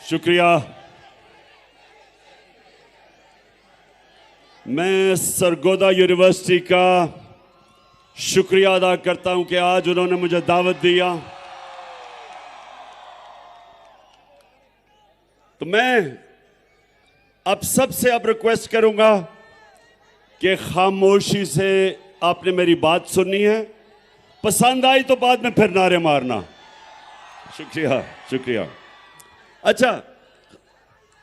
शुक्रिया। मैं सरगोदा यूनिवर्सिटी का शुक्रिया अदा करता हूं कि आज उन्होंने मुझे दावत दिया। तो मैं अब सबसे रिक्वेस्ट करूंगा कि खामोशी से आपने मेरी बात सुननी है, पसंद आई तो बाद में फिर नारे मारना। शुक्रिया शुक्रिया। अच्छा,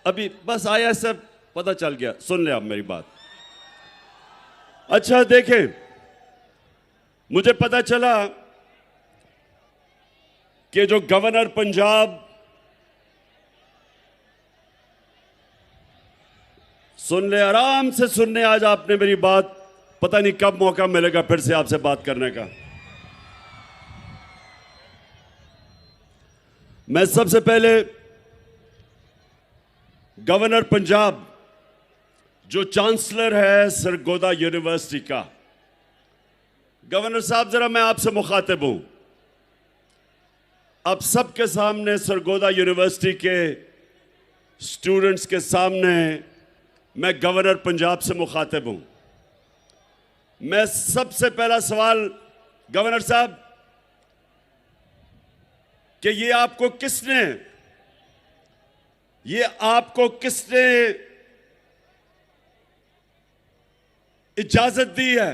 अभी बस आया, सब पता चल गया, सुन ले आप मेरी बात। अच्छा देखें, मुझे पता चला कि जो गवर्नर पंजाब, सुन ले, आराम से सुनने आज आपने मेरी बात, पता नहीं कब मौका मिलेगा फिर से आपसे बात करने का। मैं सबसे पहले गवर्नर पंजाब, जो चांसलर है सरगोदा यूनिवर्सिटी का, गवर्नर साहब जरा मैं आपसे मुखातिब हूं। आप सबके सामने, सरगोदा यूनिवर्सिटी के स्टूडेंट्स के सामने, मैं गवर्नर पंजाब से मुखातिब हूं। मैं सबसे पहला सवाल गवर्नर साहब कि ये आपको किसने इजाजत दी है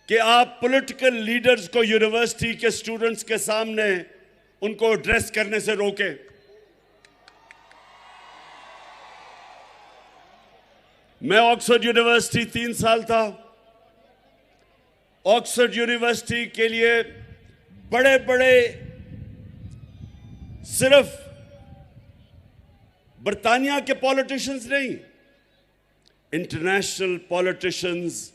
कि आप पॉलिटिकल लीडर्स को यूनिवर्सिटी के स्टूडेंट्स के सामने उनको एड्रेस करने से रोके? मैं ऑक्सफोर्ड यूनिवर्सिटी 3 साल था। ऑक्सफोर्ड यूनिवर्सिटी के लिए बड़े बड़े, सिर्फ बर्तानिया के पॉलिटिशियंस नहीं, इंटरनेशनल पॉलिटिशियंस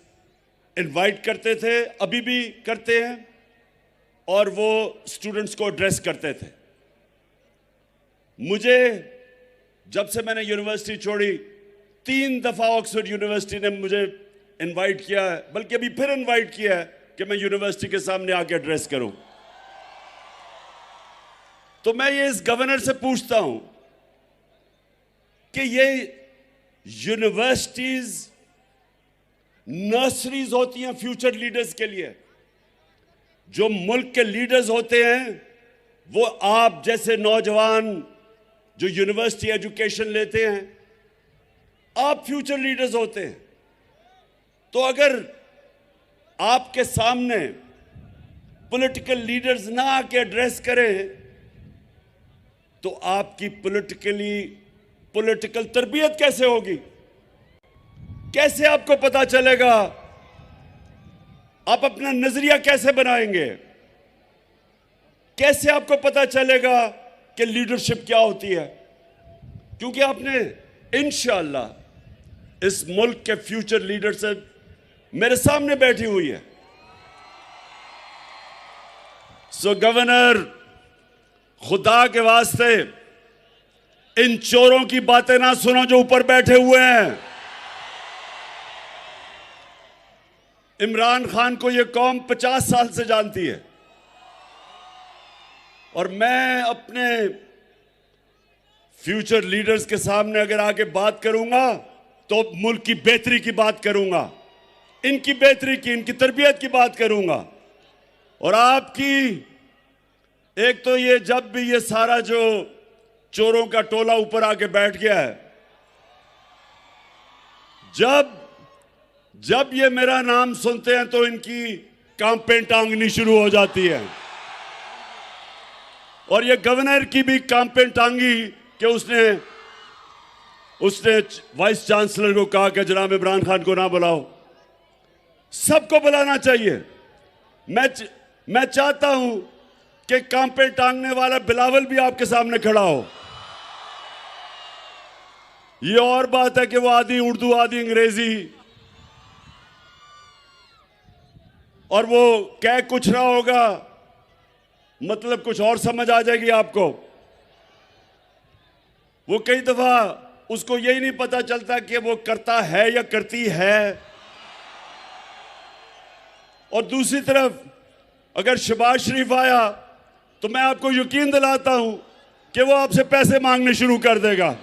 इनवाइट करते थे, अभी भी करते हैं, और वो स्टूडेंट्स को एड्रेस करते थे। मुझे, जब से मैंने यूनिवर्सिटी छोड़ी, 3 दफा ऑक्सफोर्ड यूनिवर्सिटी ने मुझे इनवाइट किया है, बल्कि अभी फिर इनवाइट किया है कि मैं यूनिवर्सिटी के सामने आके एड्रेस करूं। तो मैं ये इस गवर्नर से पूछता हूं कि ये यूनिवर्सिटीज नर्सरीज होती हैं फ्यूचर लीडर्स के लिए। जो मुल्क के लीडर्स होते हैं वो आप जैसे नौजवान जो यूनिवर्सिटी एजुकेशन लेते हैं, आप फ्यूचर लीडर्स होते हैं। तो अगर आपके सामने पॉलिटिकल लीडर्स ना आके एड्रेस करें तो आपकी पॉलिटिकल तरबियत कैसे होगी? कैसे आपको पता चलेगा? आप अपना नजरिया कैसे बनाएंगे? कैसे आपको पता चलेगा कि लीडरशिप क्या होती है? क्योंकि आपने इंशाअल्लाह इस मुल्क के फ्यूचर लीडरशिप मेरे सामने बैठी हुई है। सो गवर्नर, खुदा के वास्ते इन चोरों की बातें ना सुनो जो ऊपर बैठे हुए हैं। इमरान खान को यह कौम 50 साल से जानती है, और मैं अपने फ्यूचर लीडर्स के सामने अगर आके बात करूंगा तो मुल्क की बेहतरी की बात करूंगा, इनकी बेहतरी की, इनकी तरबियत की बात करूंगा। और आपकी, एक तो ये, जब भी ये सारा जो चोरों का टोला ऊपर आके बैठ गया है, जब ये मेरा नाम सुनते हैं तो इनकी कांपें टांगनी शुरू हो जाती है। और ये गवर्नर की भी कांपें टांगी कि उसने वाइस चांसलर को कहा कि जनाब इमरान खान को ना बुलाओ। सबको बुलाना चाहिए। मैं चाहता हूं कि कांपे टांगने वाला बिलावल भी आपके सामने खड़ा हो। ये और बात है कि वो आधी उर्दू आधी अंग्रेजी, और वो कह कुछ रहा होगा, मतलब कुछ और समझ आ जाएगी आपको। वो कई दफा उसको यही नहीं पता चलता कि वो करता है या करती है। और दूसरी तरफ अगर शहबाज शरीफ आया तो मैं आपको यकीन दिलाता हूं कि वो आपसे पैसे मांगने शुरू कर देगा।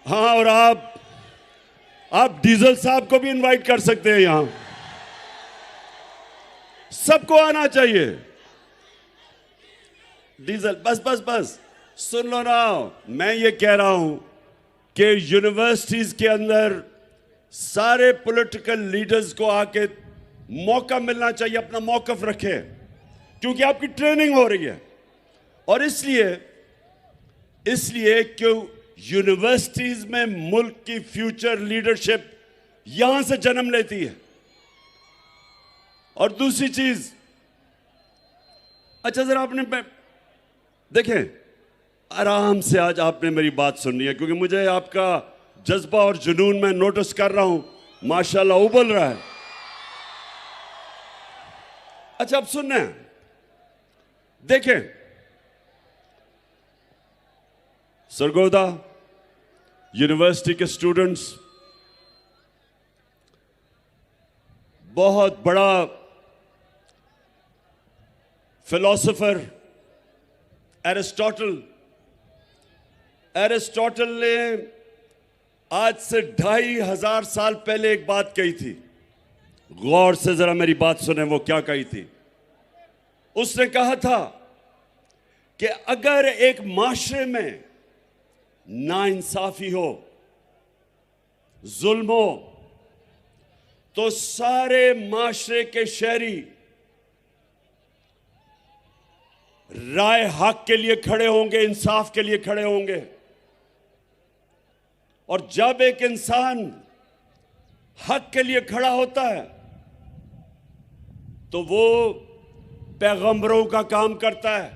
हाँ, और आप डीजल साहब को भी इनवाइट कर सकते हैं। यहां सबको आना चाहिए। डीजल, बस सुन लो ना, मैं ये कह रहा हूं कि यूनिवर्सिटीज के अंदर सारे पॉलिटिकल लीडर्स को आके मौका मिलना चाहिए, अपना मौकफ रखें, क्योंकि आपकी ट्रेनिंग हो रही है। और इसलिए क्यों यूनिवर्सिटीज में मुल्क की फ्यूचर लीडरशिप यहां से जन्म लेती है। और दूसरी चीज, अच्छा जरा आपने देखें, आराम से आज आपने मेरी बात सुननी है, क्योंकि मुझे आपका जज्बा और जुनून मैं नोटिस कर रहा हूं, माशाल्लाह उबल रहा है। अच्छा, अब सुनना है, देखें, सरगोदा यूनिवर्सिटी के स्टूडेंट्स बहुत बड़ा फिलोसोफर एरिस्टोटल ने आज से 2500 साल पहले एक बात कही थी। गौर से जरा मेरी बात सुने, वो क्या कही थी। उसने कहा था कि अगर एक माशरे में नाइंसाफी हो, जुल्म हो, तो सारे माशरे के शहरी राय हक के लिए खड़े होंगे, इंसाफ के लिए खड़े होंगे। और जब एक इंसान हक के लिए खड़ा होता है तो वो पैगंबरों का काम करता है।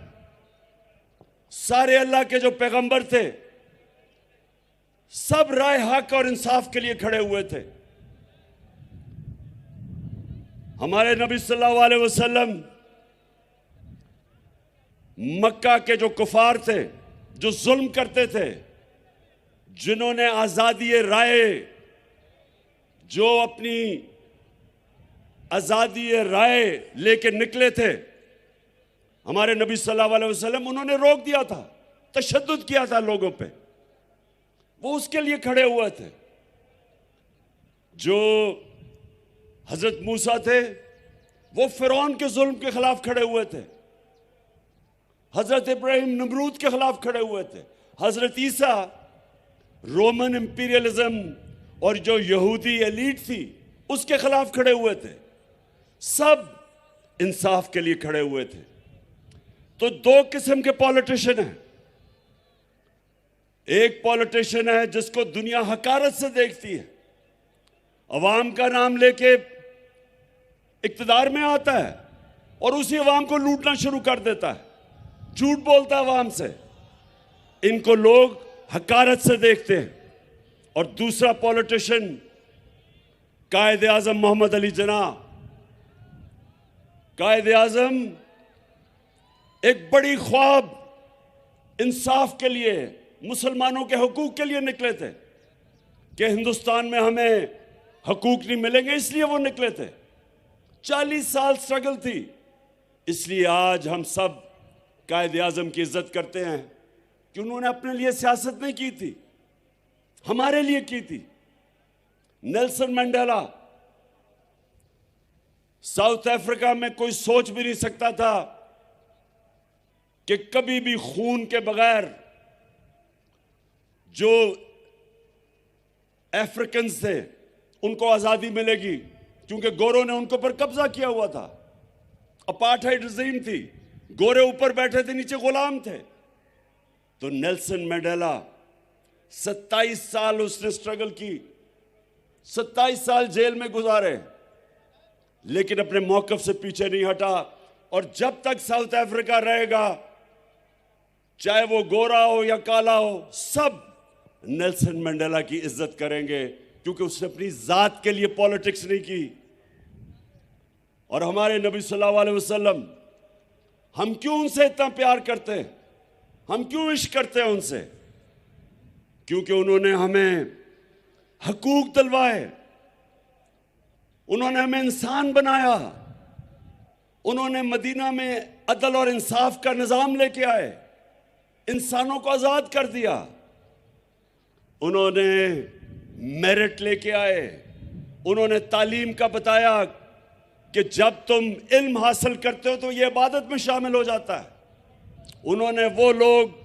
सारे अल्लाह के जो पैगंबर थे सब राय हक और इंसाफ के लिए खड़े हुए थे। हमारे नबी सल्लल्लाहु अलैहि वसल्लम मक्का के जो कुफार थे, जो जुल्म करते थे, जिन्होंने आजादी राय, जो अपनी आजादी राय लेके निकले थे, हमारे नबी सल्लल्लाहु अलैहि वसल्लम उन्होंने रोक दिया था, तशद्दुद किया था लोगों पे। वो उसके लिए खड़े हुए थे। जो हजरत मूसा थे वो फिरौन के जुल्म के खिलाफ खड़े हुए थे। हजरत इब्राहिम नमरूद के खिलाफ खड़े हुए थे। हजरत ईसा रोमन इंपीरियलिज्म और जो यहूदी एलीट थी उसके खिलाफ खड़े हुए थे। सब इंसाफ के लिए खड़े हुए थे। तो दो किस्म के पॉलिटिशियन हैं। एक पॉलिटिशियन है जिसको दुनिया हकारत से देखती है, अवाम का नाम लेके इक्तदार में आता है और उसी अवाम को लूटना शुरू कर देता है, झूठ बोलता है अवाम से। इनको लोग हकारत से देखते हैं। और दूसरा पॉलिटिशियन कायदे आजम मोहम्मद अली जिन्ना। कायदे आजम एक बड़ी ख्वाब इंसाफ के लिए, मुसलमानों के हकूक के लिए निकले थे कि हिंदुस्तान में हमें हकूक नहीं मिलेंगे, इसलिए वो निकले थे। 40 साल स्ट्रगल थी। इसलिए आज हम सब कायदे आजम की इज्जत करते हैं कि उन्होंने अपने लिए सियासत नहीं की थी, हमारे लिए की थी। नेल्सन मंडेला, साउथ अफ्रीका में कोई सोच भी नहीं सकता था कि कभी भी खून के बगैर जो अफ्रीकन थे उनको आजादी मिलेगी, क्योंकि गोरों ने उनके ऊपर कब्जा किया हुआ था। अपार्थाइड रिजीम थी, गोरे ऊपर बैठे थे, नीचे गुलाम थे। तो नेल्सन मंडेला 27 साल उसने स्ट्रगल की, 27 साल जेल में गुजारे, लेकिन अपने मौकफ से पीछे नहीं हटा। और जब तक साउथ अफ्रीका रहेगा, चाहे वो गोरा हो या काला हो, सब नेल्सन मंडेला की इज्जत करेंगे, क्योंकि उसने अपनी जात के लिए पॉलिटिक्स नहीं की। और हमारे नबी सल्लल्लाहु अलैहि वसल्लम, हम क्यों उनसे इतना प्यार करते हैं, हम क्यों इश्क करते हैं उनसे? क्योंकि उन्होंने हमें हकूक दिलवाए, उन्होंने हमें इंसान बनाया। उन्होंने मदीना में अदल और इंसाफ का निजाम लेके आए, इंसानों को आजाद कर दिया। उन्होंने मेरिट लेके आए। उन्होंने तालीम का बताया कि जब तुम इल्म हासिल करते हो तो ये इबादत में शामिल हो जाता है। उन्होंने वो लोग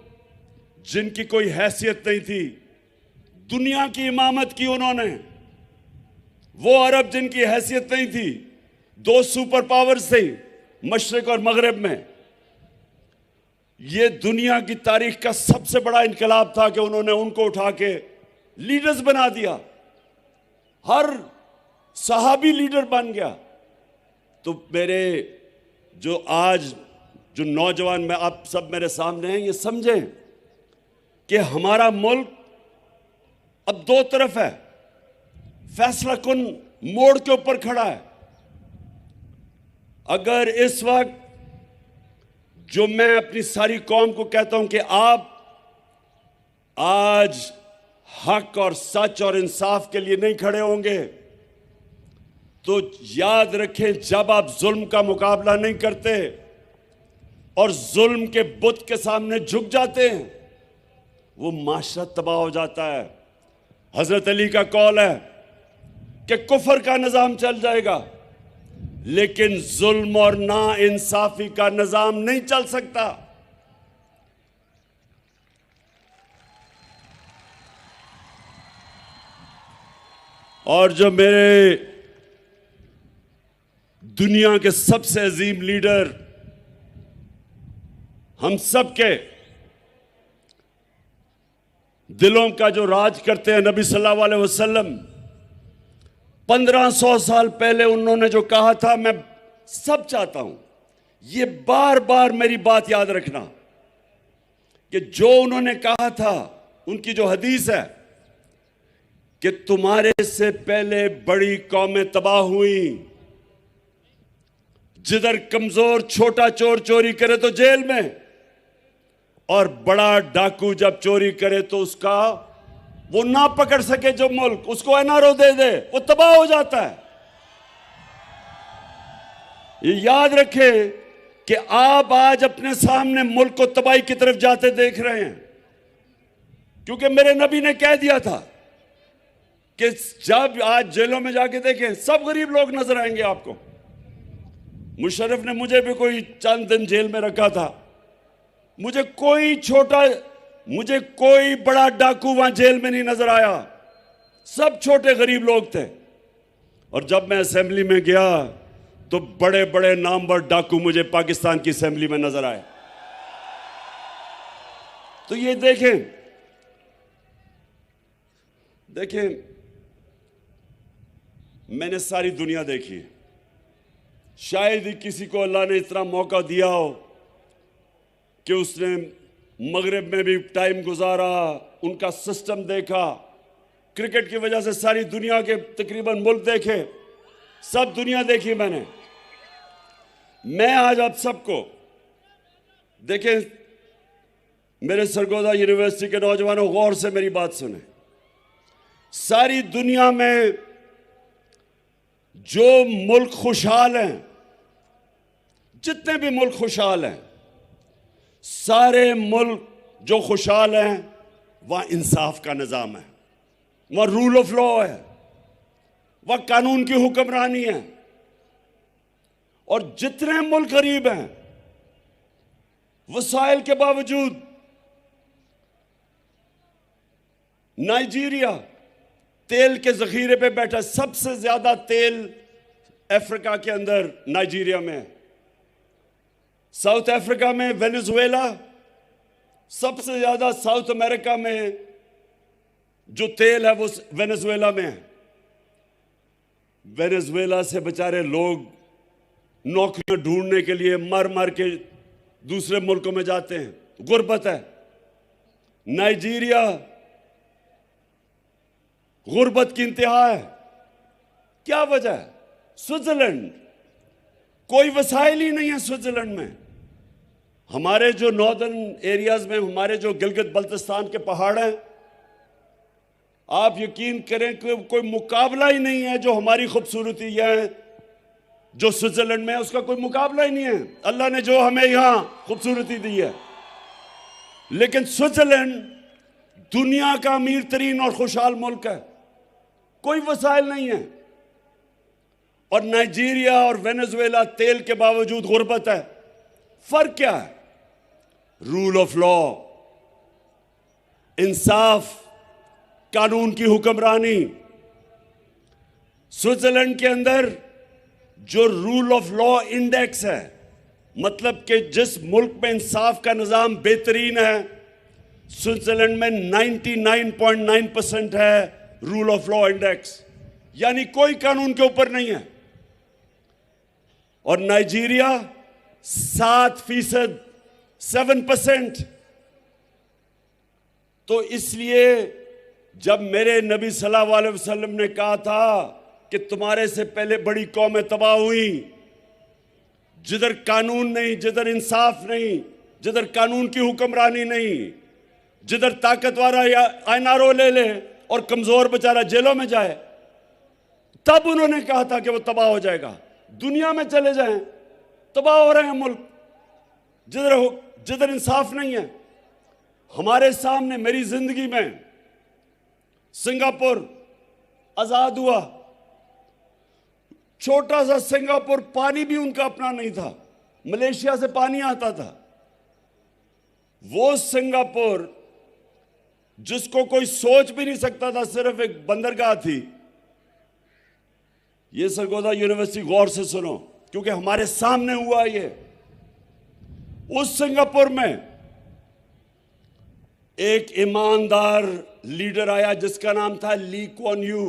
जिनकी कोई हैसियत नहीं थी, दुनिया की इमामत की। उन्होंने वो अरब जिनकी हैसियत नहीं थी, दो सुपर पावर्स थे मशरिक और मगरिब में। ये दुनिया की तारीख का सबसे बड़ा इनकलाब था कि उन्होंने उनको उठा के लीडर्स बना दिया। हर सहाबी लीडर बन गया। तो मेरे जो आज जो नौजवान में आप सब मेरे सामने हैं, ये समझें कि हमारा मुल्क अब दो तरफ है, फैसला कुन मोड़ के ऊपर खड़ा है। अगर इस वक्त जो मैं अपनी सारी कौम को कहता हूं कि आप आज हक और सच और इंसाफ के लिए नहीं खड़े होंगे, तो याद रखें, जब आप जुल्म का मुकाबला नहीं करते और जुल्म के बुत के सामने झुक जाते हैं, वो माशरा तबाह हो जाता है। हजरत अली का कौल है कि कुफर का निजाम चल जाएगा, लेकिन जुल्म और ना इंसाफी का निजाम नहीं चल सकता। और जो मेरे दुनिया के सबसे अजीम लीडर, हम सब के दिलों का जो राज करते हैं, नबी सल्लल्लाहु अलैहि वसल्लम, 1500 साल पहले उन्होंने जो कहा था, मैं सब चाहता हूं ये बार बार मेरी बात याद रखना कि जो उन्होंने कहा था, उनकी जो हदीस है कि तुम्हारे से पहले बड़ी कौमें तबाह हुई, जिधर कमजोर छोटा चोर चोरी करे तो जेल में, और बड़ा डाकू जब चोरी करे तो उसका वो ना पकड़ सके जो मुल्क, उसको एनआरओ दे दे, वो तबाह हो जाता है। ये याद रखें कि आप आज अपने सामने मुल्क को तबाही की तरफ जाते देख रहे हैं, क्योंकि मेरे नबी ने कह दिया था कि जब आज जेलों में जाके देखें, सब गरीब लोग नजर आएंगे आपको। मुशर्रफ ने मुझे भी कोई चंद दिन जेल में रखा था, मुझे कोई बड़ा डाकू वहां जेल में नहीं नजर आया, सब छोटे गरीब लोग थे। और जब मैं असेंबली में गया तो बड़े बड़े नामवर डाकू मुझे पाकिस्तान की असेंबली में नजर आए। तो ये देखें, मैंने सारी दुनिया देखी, शायद ही किसी को अल्लाह ने इतना मौका दिया हो कि उसने मगरिब में भी टाइम गुजारा, उनका सिस्टम देखा। क्रिकेट की वजह से सारी दुनिया के तकरीबन मुल्क देखे, सब दुनिया देखी मैंने। मैं आज आप सबको देखें, मेरे सरगोदा यूनिवर्सिटी के नौजवानों, गौर से मेरी बात सुने। सारी दुनिया में जो मुल्क खुशहाल हैं, जितने भी मुल्क खुशहाल हैं, सारे मुल्क जो खुशहाल हैं, वहां इंसाफ का निजाम है, वहां रूल ऑफ लॉ है, वहां कानून की हुक्मरानी है। और जितने मुल्क गरीब हैं, वसाइल के बावजूद, नाइजीरिया तेल के जखीरे पे बैठा, सबसे ज्यादा तेल अफ्रीका के अंदर नाइजीरिया में है। साउथ अफ्रीका में वेनेजुएला, सबसे ज्यादा साउथ अमेरिका में जो तेल है वो वेनेजुएला में है। वेनेजुएला से बेचारे लोग नौकरियां ढूंढने के लिए मर मर के दूसरे मुल्कों में जाते हैं, गुर्बत है। नाइजीरिया गुर्बत की इंतहा है। क्या वजह है? स्विट्जरलैंड, कोई वसाइल ही नहीं है स्विट्जरलैंड में। हमारे जो नॉर्दर्न एरियाज में, हमारे जो गिलगित बल्तिस्तान के पहाड़ हैं, आप यकीन करें कि कोई मुकाबला ही नहीं है जो हमारी खूबसूरती है, जो स्विट्जरलैंड में है उसका कोई मुकाबला ही नहीं है। अल्लाह ने जो हमें यहां खूबसूरती दी है, लेकिन स्विट्जरलैंड दुनिया का अमीर तरीन और खुशहाल मुल्क है, कोई वसाइल नहीं है। और नाइजीरिया और वेनेजुएला तेल के बावजूद गुर्बत है। फर्क क्या है? रूल ऑफ लॉ, इंसाफ, कानून की हुक्मरानी। स्विट्जरलैंड के अंदर जो रूल ऑफ लॉ इंडेक्स है, मतलब कि जिस मुल्क में इंसाफ का निजाम बेहतरीन है, स्विट्जरलैंड में 99.9% है रूल ऑफ लॉ इंडेक्स, यानी कोई कानून के ऊपर नहीं है। और नाइजीरिया 7%, 7%। तो इसलिए जब मेरे नबी सल्लल्लाहु अलैहि वसल्लम ने कहा था कि तुम्हारे से पहले बड़ी कौमें तबाह हुई, जिधर कानून नहीं, जिधर इंसाफ नहीं, जिधर कानून की हुक्मरानी नहीं, जिधर ताकतवर आईनारो ले ले और कमजोर बेचारा जेलों में जाए, तब उन्होंने कहा था कि वो तबाह हो जाएगा। दुनिया में चले जाएं, तबाह हो रहे हैं मुल्क जिधर इंसाफ नहीं है। हमारे सामने मेरी जिंदगी में सिंगापुर आजाद हुआ, छोटा सा सिंगापुर, पानी भी उनका अपना नहीं था, मलेशिया से पानी आता था। वो सिंगापुर जिसको कोई सोच भी नहीं सकता था, सिर्फ एक बंदरगाह थी। ये सरगोदा यूनिवर्सिटी गौर से सुनो, क्योंकि हमारे सामने हुआ ये। उस सिंगापुर में एक ईमानदार लीडर आया जिसका नाम था ली कुआन यू।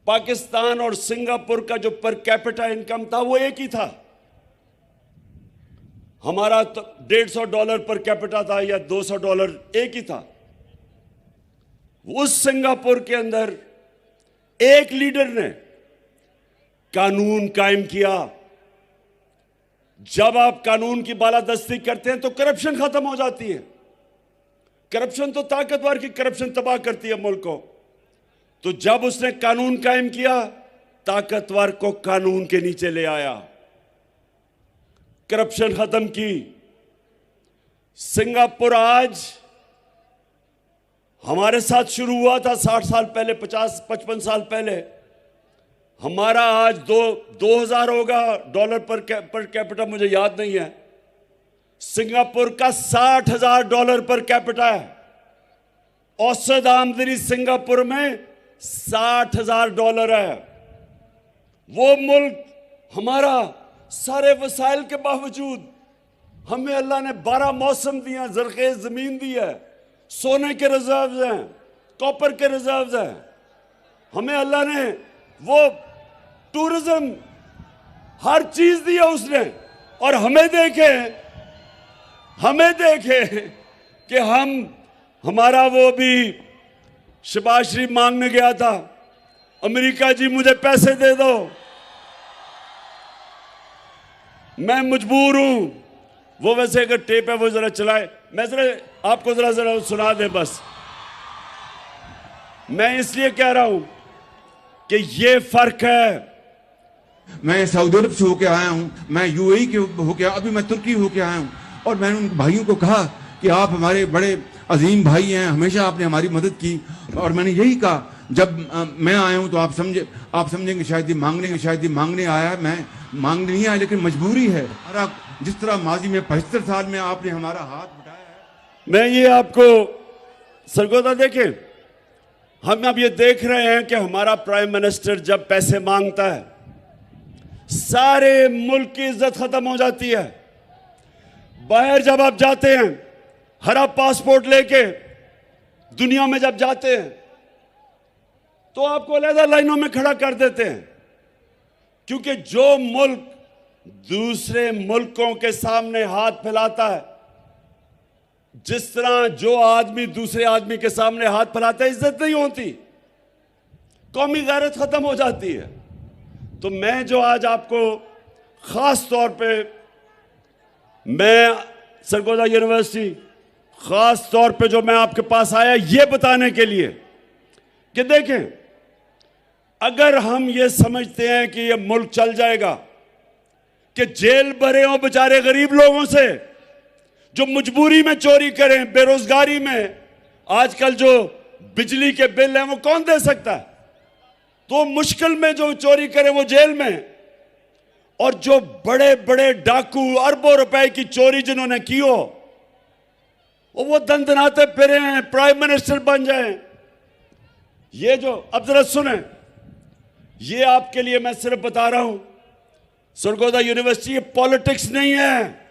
पाकिस्तान और सिंगापुर का जो पर कैपिटा इनकम था वो एक ही था। हमारा तो $150 पर कैपिटा था या $200, एक ही था। उस सिंगापुर के अंदर एक लीडर ने कानून कायम किया। जब आप कानून की बालादस्ती करते हैं तो करप्शन खत्म हो जाती है। करप्शन तो ताकतवर की करप्शन तबाह करती है मुल्क को। तो जब उसने कानून कायम किया, ताकतवर को कानून के नीचे ले आया, करप्शन खत्म की। सिंगापुर आज हमारे साथ शुरू हुआ था 60 साल पहले, 50-55 साल पहले। हमारा आज 2000 होगा डॉलर पर कैपिटा, मुझे याद नहीं है। सिंगापुर का $60,000 पर कैपिटा है। औसत आमदनी सिंगापुर में $60,000 है। वो मुल्क हमारा सारे वसाइल के बावजूद, हमें अल्लाह ने 12 मौसम दिया, जरखेज जमीन दी है, सोने के रिजर्व्स हैं, कॉपर के रिजर्व्स हैं। हमें अल्लाह ने वो टूरिज्म, हर चीज दी है उसने। और हमें देखे कि हमारा वो भी शबाज शरीफ मांगने गया था, अमेरिका जी मुझे पैसे दे दो, मैं मजबूर हूं। वो वैसे अगर टेप है वो जरा चलाए, मैं जरा आपको जरा सुना दे बस। मैं इसलिए कह रहा हूं कि ये फर्क है। मैं सऊदी अरब से होके आया हूं, मैं यूएई के होके, अभी मैं तुर्की होके आया हूं। और मैंने उन भाइयों को कहा कि आप हमारे बड़े अजीम भाई हैं, हमेशा आपने हमारी मदद की। और मैंने यही कहा, जब मैं आया हूं तो आप समझेंगे शायद ये मांगने आया है। मैं मांगने नहीं आया, लेकिन मजबूरी है। जिस तरह माजी में 75 साल में आपने हमारा हाथ बटाया है। मैं ये आपको सरगोदा देखें, हम अब ये देख रहे हैं कि हमारा प्राइम मिनिस्टर जब पैसे मांगता है, सारे मुल्क की इज्जत खत्म हो जाती है। बाहर जब आप जाते हैं, हरा पासपोर्ट लेके दुनिया में जब जाते हैं, तो आपको अलग लाइनों में खड़ा कर देते हैं। क्योंकि जो मुल्क दूसरे मुल्कों के सामने हाथ फैलाता है, जिस तरह जो आदमी दूसरे आदमी के सामने हाथ फैलाता है, इज्जत नहीं होती, कौमी गैरत खत्म हो जाती है। तो मैं जो आज आपको खास तौर पे, मैं सरगोदा यूनिवर्सिटी खास तौर पे जो मैं आपके पास आया ये बताने के लिए कि देखें, अगर हम ये समझते हैं कि ये मुल्क चल जाएगा, कि जेल भरे हों बेचारे गरीब लोगों से जो मजबूरी में चोरी करें, बेरोजगारी में, आजकल जो बिजली के बिल हैं वो कौन दे सकता है, तो मुश्किल में जो चोरी करें वो जेल में, और जो बड़े बड़े डाकू अरबों रुपए की चोरी जिन्होंने की हो वो दंदनाते फिरे हैं, प्राइम मिनिस्टर बन जाएं। ये जो अब जरा सुने, ये आपके लिए मैं सिर्फ बता रहा हूं, सरगोदा यूनिवर्सिटी ये पॉलिटिक्स नहीं है,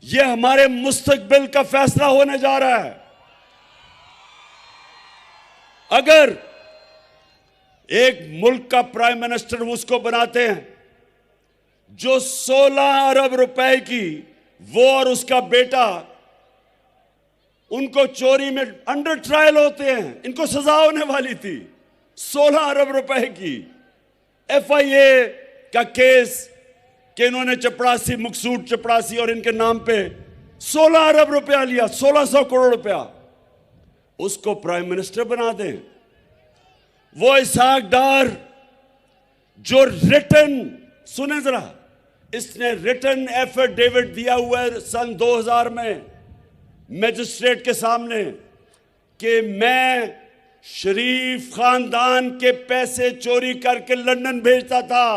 ये हमारे मुस्तकबिल का फैसला होने जा रहा है। अगर एक मुल्क का प्राइम मिनिस्टर उसको बनाते हैं जो 16 अरब रुपए की, वो और उसका बेटा, उनको चोरी में अंडर ट्रायल होते हैं, इनको सजा होने वाली थी, 16 अरब रुपए की FIA का केस कि इन्होंने चपरासी, मकसूद चपरासी और इनके नाम पे 16 अरब रुपया लिया, 1600 करोड़ रुपया, उसको प्राइम मिनिस्टर बना दें। वो इसहाक डार जो रिटन, सुने जरा, इसने रिटन एफिडेविट दिया हुआ है सन 2000 में मैजिस्ट्रेट के सामने कि मैं शरीफ खानदान के पैसे चोरी करके लंदन भेजता था,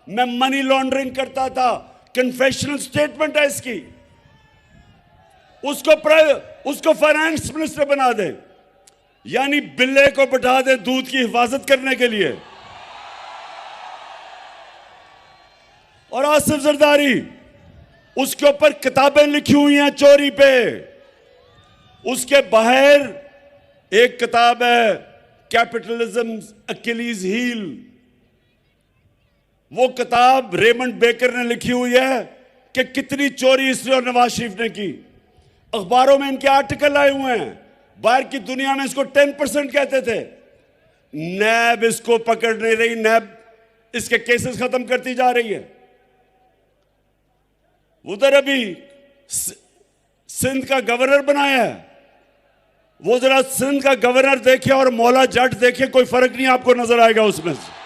मैं मनी लॉन्ड्रिंग करता था, कन्फेशनल स्टेटमेंट है इसकी। उसको फाइनेंस मिनिस्टर बना दे, यानी बिल्ले को बैठा दे दूध की हिफाजत करने के लिए। और आसिफ जरदारी, उसके ऊपर किताबें लिखी हुई हैं चोरी पे, उसके बाहर एक किताब है कैपिटलिज्म अकिलीज हील, वो किताब रेमंड बेकर ने लिखी हुई है कि कितनी चोरी इसने और नवाज शरीफ ने की। अखबारों में इनके आर्टिकल आए हुए हैं, बाहर की दुनिया में इसको 10% कहते थे। नैब इसको पकड़ नहीं रही, नैब इसके केसेस खत्म करती जा रही है। उधर अभी सिंध का गवर्नर बनाया है, वो जरा सिंध का गवर्नर देखे और मौला जट देखे, कोई फर्क नहीं आपको नजर आएगा उसमें से।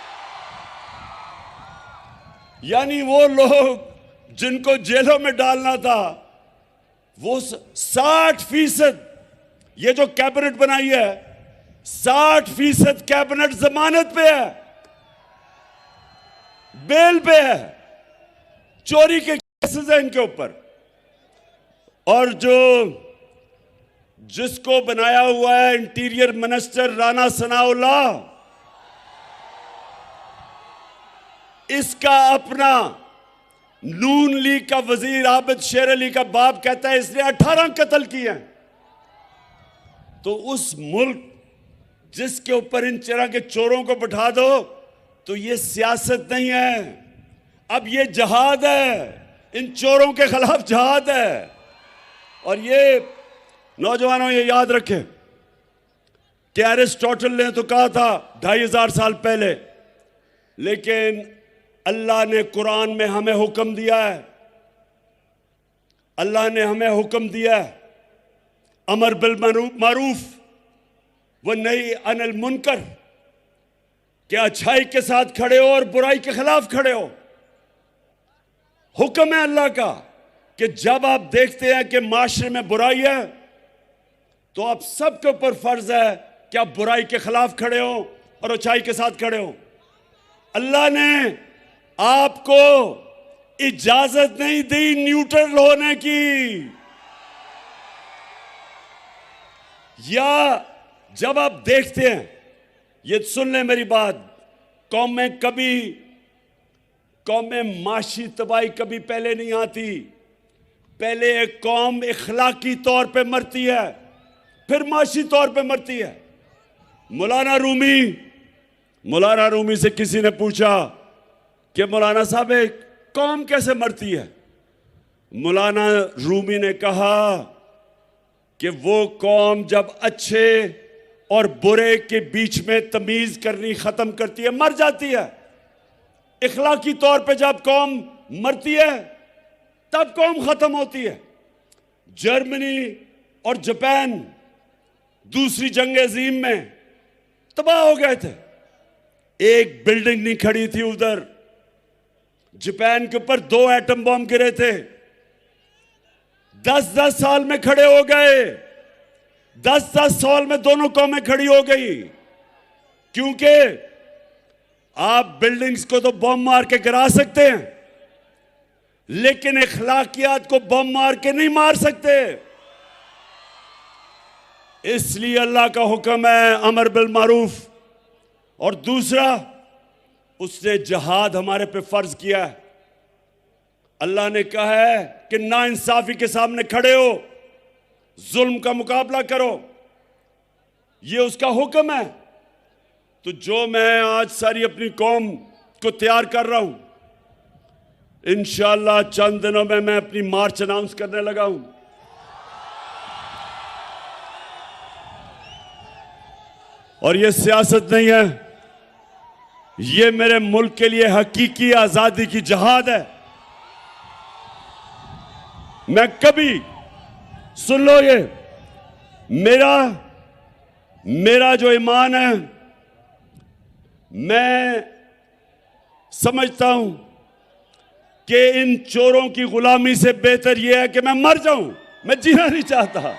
यानी वो लोग जिनको जेलों में डालना था वो 60%, ये जो कैबिनेट बनाई है 60% कैबिनेट जमानत पे है, बेल पे है, चोरी के केसेस हैं इनके ऊपर। और जो जिसको बनाया हुआ है इंटीरियर मिनिस्टर राना सनाउल्लाह, इसका अपना नून लीग का वजीर आबिद शेर अली का बाप कहता है इसने 18 कत्ल किए हैं। तो उस मुल्क जिसके ऊपर इन तरह के चोरों को बैठा दो, तो ये सियासत नहीं है, अब ये जहाद है, इन चोरों के खिलाफ जहाद है। और ये नौजवानों ये याद रखें कि एरिस्टोटल ने तो कहा था 2500 साल पहले, लेकिन अल्लाह ने कुरान में हमें हुक्म दिया है, अल्लाह ने हमें हुक्म दिया है अमर बिल मारूफ व नही अनिल मुनकर, कि अच्छाई के साथ खड़े हो और बुराई के खिलाफ खड़े हो। हुक्म है अल्लाह का कि जब आप देखते हैं कि माशरे में बुराई है तो आप सबके ऊपर फर्ज है कि आप बुराई के खिलाफ खड़े हो और अच्छाई के साथ खड़े हो। अल्लाह ने आपको इजाजत नहीं दी न्यूट्रल होने की, या जब आप देखते हैं, ये सुन लें मेरी बात, कौमें माशी तबाही कभी पहले नहीं आती, पहले एक कौम इखलाकी तौर पे मरती है, फिर माशी तौर पे मरती है। मौलाना रूमी से किसी ने पूछा कि मौलाना साहब एक कौम कैसे मरती है? मौलाना रूमी ने कहा कि वो कौम जब अच्छे और बुरे के बीच में तमीज करनी खत्म करती है, मर जाती है। इखलाकी तौर पे जब कौम मरती है तब कौम खत्म होती है। जर्मनी और जापान दूसरी जंग अजीम में तबाह हो गए थे। एक बिल्डिंग नहीं खड़ी थी उधर। जापान के ऊपर 2 एटम बम गिरे थे, 10-10 साल में खड़े हो गए। 10-10 साल में दोनों कौमें खड़ी हो गई, क्योंकि आप बिल्डिंग्स को तो बम मार के गिरा सकते हैं, लेकिन अखलाकियात को बम मार के नहीं मार सकते। इसलिए अल्लाह का हुक्म है अमर बिल मारूफ, और दूसरा उसने जिहाद हमारे पे फर्ज किया है। अल्लाह ने कहा है कि नाइंसाफी के सामने खड़े हो, जुल्म का मुकाबला करो, ये उसका हुक्म है। तो जो मैं आज सारी अपनी कौम को तैयार कर रहा हूं, इंशाअल्लाह चंद दिनों में मैं अपनी मार्च अनाउंस करने लगा हूं। और ये सियासत नहीं है, ये मेरे मुल्क के लिए हकीकी आजादी की जहाद है। मैं कभी, सुन लो, ये मेरा जो ईमान है, मैं समझता हूं कि इन चोरों की गुलामी से बेहतर यह है कि मैं मर जाऊं। मैं जीना नहीं चाहता।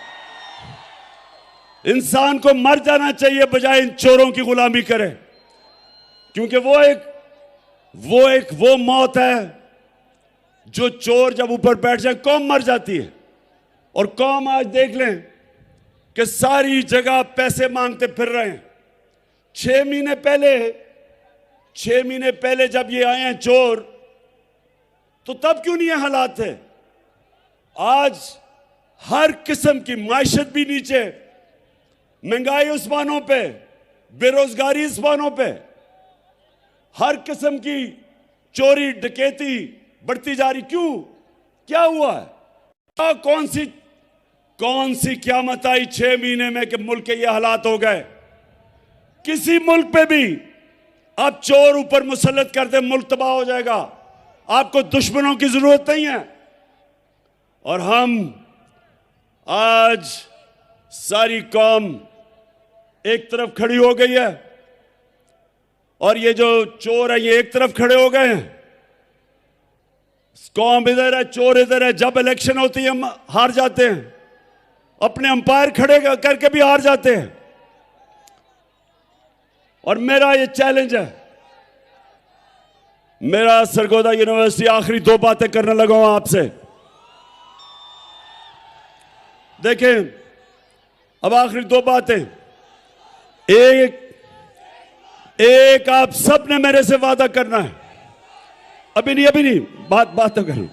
इंसान को मर जाना चाहिए बजाय इन चोरों की गुलामी करे, क्योंकि वो मौत है जो चोर जब ऊपर बैठ जाए कौम मर जाती है। और कौम आज देख लें कि सारी जगह पैसे मांगते फिर रहे हैं। 6 महीने पहले जब ये आए हैं चोर, तो तब क्यों नहीं ये हालात थे? आज हर किस्म की मायशत भी नीचे, महंगाई उस्मानों पे, बेरोजगारी उस्मानों पे, हर किस्म की चोरी डकैती बढ़ती जा रही। क्यों? क्या हुआ है? कौन सी क़यामत आई 6 महीने में कि मुल्क के ये हालात हो गए? किसी मुल्क पे भी आप चोर ऊपर मुसल्लत कर दे, मुल्क तबाह हो जाएगा। आपको दुश्मनों की जरूरत नहीं है। और हम आज सारी कौम एक तरफ खड़ी हो गई है, और ये जो चोर है ये एक तरफ खड़े हो गए हैं। कौम इधर है, चोर इधर है। जब इलेक्शन होती है हम हार जाते हैं, अपने अंपायर खड़े करके भी हार जाते हैं। और मेरा ये चैलेंज है, मेरा सरगोदा यूनिवर्सिटी आखिरी 2 बातें करने लगा हूं आपसे। देखें, अब आखिरी 2 बातें। एक आप सब ने मेरे से वादा करना है। अभी नहीं, बात तो करूं।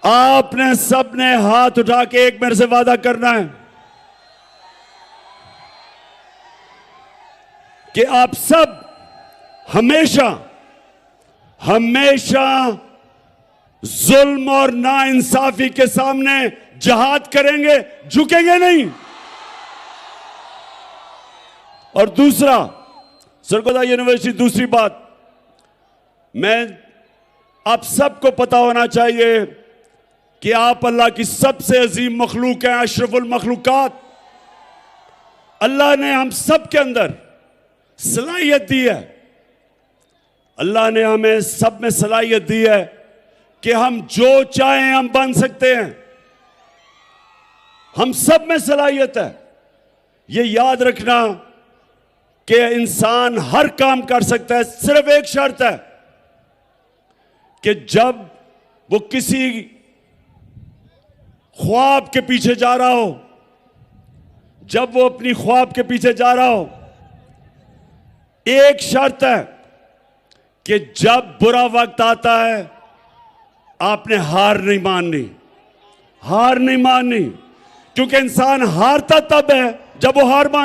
आपने सब ने हाथ उठा के एक मेरे से वादा करना है कि आप सब हमेशा जुल्म और नाइंसाफी के सामने जिहाद करेंगे, झुकेंगे नहीं। और दूसरा, सरगोदा यूनिवर्सिटी, दूसरी बात, मैं आप सबको पता होना चाहिए कि आप अल्लाह की सबसे अजीम मखलूक हैं, अशरफुल मखलूकात। अल्लाह ने हम सब के अंदर सलाहियत दी है। अल्लाह ने हमें सब में सलाहियत दी है कि हम जो चाहें हम बन सकते हैं। हम सब में सलाहियत है। ये याद रखना कि इंसान हर काम कर सकता है, सिर्फ एक शर्त है कि जब वो किसी ख्वाब के पीछे जा रहा हो, जब वो अपनी ख्वाब के पीछे जा रहा हो, एक शर्त है कि जब बुरा वक्त आता है आपने हार नहीं माननी, क्योंकि इंसान हारता तब है जब वो हार मान